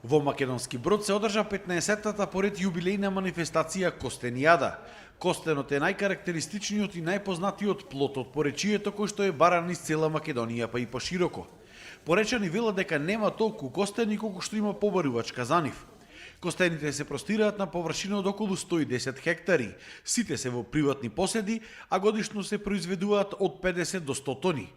Во Македонски Брод се одржа 15-тата поред јубилејна манифестација Костенијада. Костенот е најкарактеристичниот и најпознатиот плод од поречието кој што е баран из цела Македонија па и пошироко. Поречани велат дека нема толку костени колку што има побарувачка за нив. Костените се простираат на површина од околу 110 хектари. Сите се во приватни поседи, а годишно се произведуваат од 50 до 100 тони.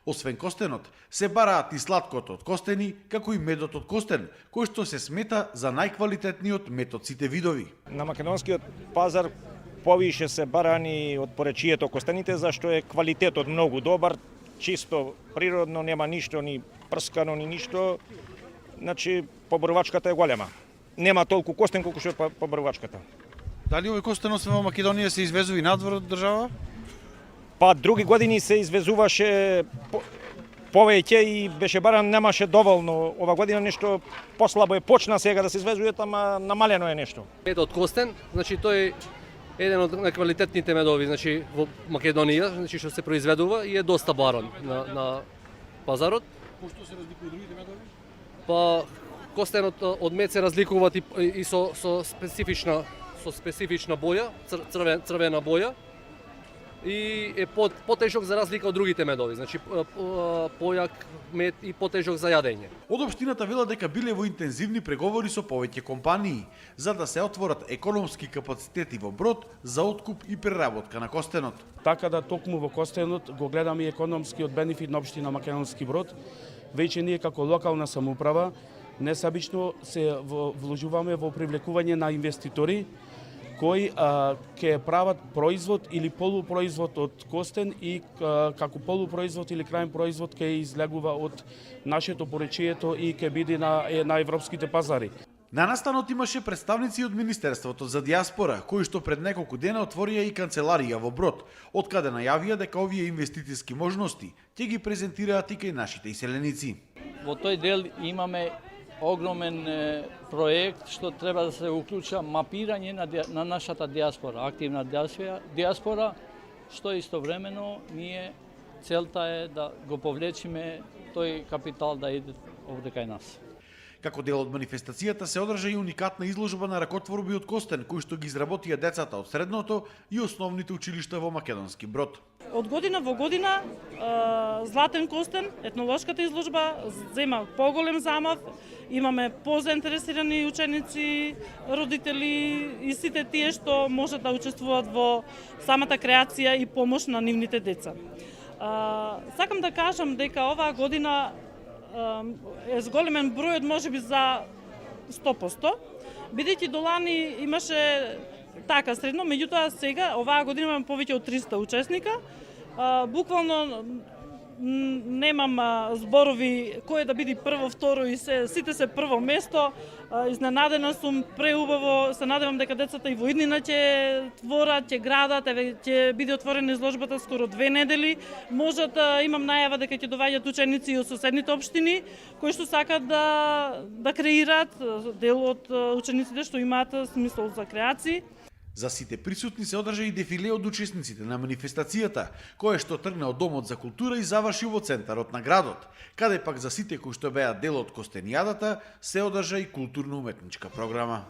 Освен костенот, се бараат и сладкот од костени, како и медот од костен, кој што се смета за најквалитетниот мед од сите видови. На македонскиот пазар повише се барани од поречието костените, зашто е квалитетот многу добар, чисто природно, нема ништо ни прскано ни ништо. Значи побарувачката е голема. Нема толку костен колку што е побарувачката. Дали овој костен освен во Македонија се извезува и надвор од држава? Па други години се извезуваше повеќе и беше баран, немаше доволно. Ова година нешто послабо е, почна сега да се извезува, ама намалено е нешто. Мед од костен, значи тој е еден од најквалитетните медови, значи во Македонија, значи што се произведува и е доста баран на пазарот. Пошто се разликува од другите медови? Па костенот од мед се разликуваат и со специфична боја, црвена боја. И е потежок за разлика од другите медови, значи појак мед и потежок за јадење. Од општината велат дека биле во интензивни преговори со повеќе компании за да се отворат економски капацитети во Брод за откуп и преработка на костенот. Така да токму во костенот го гледаме и економскиот бенефит на општина Македонски Брод. Веќе ние како локална самоуправа несебично се вложуваме во привлекување на инвеститори кои ќе прават производ или полупроизвод од костен и како полупроизвод или крајен производ ќе излегува од нашето поречието и ќе биде на европските пазари. На настанот имаше представници од Министерството за диаспора, кои што пред неколку дена отворија и канцеларија во Брод, од каде најавија дека овие инвестициски можности ќе ги презентираат и кај нашите иселеници. Во тој дел имаме огромен проект што треба да се уклуча мапирање на нашата диаспора, активна диаспора, што истовремено ние целта е да го повлечиме тој капитал да иде овде кај нас. Како дел од манифестацијата се одржа и уникатна изложба на ракотворби од костен, кои што ги изработија децата од средното и основните училишта во Македонски Брод. Од година во година Златен костен, етнолошката изложба, зема поголем замав, имаме позаинтересирани ученици, родители и сите тие што можат да учествуваат во самата креација и помош на нивните деца. Сакам да кажам дека оваа година е зголемен бројот можеби за 100%, бидејќи долани имаше така средно, меѓутоа сега оваа година имаме повеќе од 300 учесника. Буквално немам зборови кој да биде прво, второ и сите се прво место. Изненадена сум, преубаво, се надевам дека децата и во иднина ќе творат, ќе градат, ќе биде отворена изложбата скоро 2 недели. Можат, имам најава дека ќе доваѓаат ученици од соседните општини кои што сакат да креираат, дел од учениците што имаат смисол за креации. За сите присутни се одржа и дефиле од учесниците на манифестацијата, кое што тргна од Домот за култура и заврши во центарот на градот, каде пак за сите кои што беа дел од Костенијадата се одржа и културно-уметничка програма.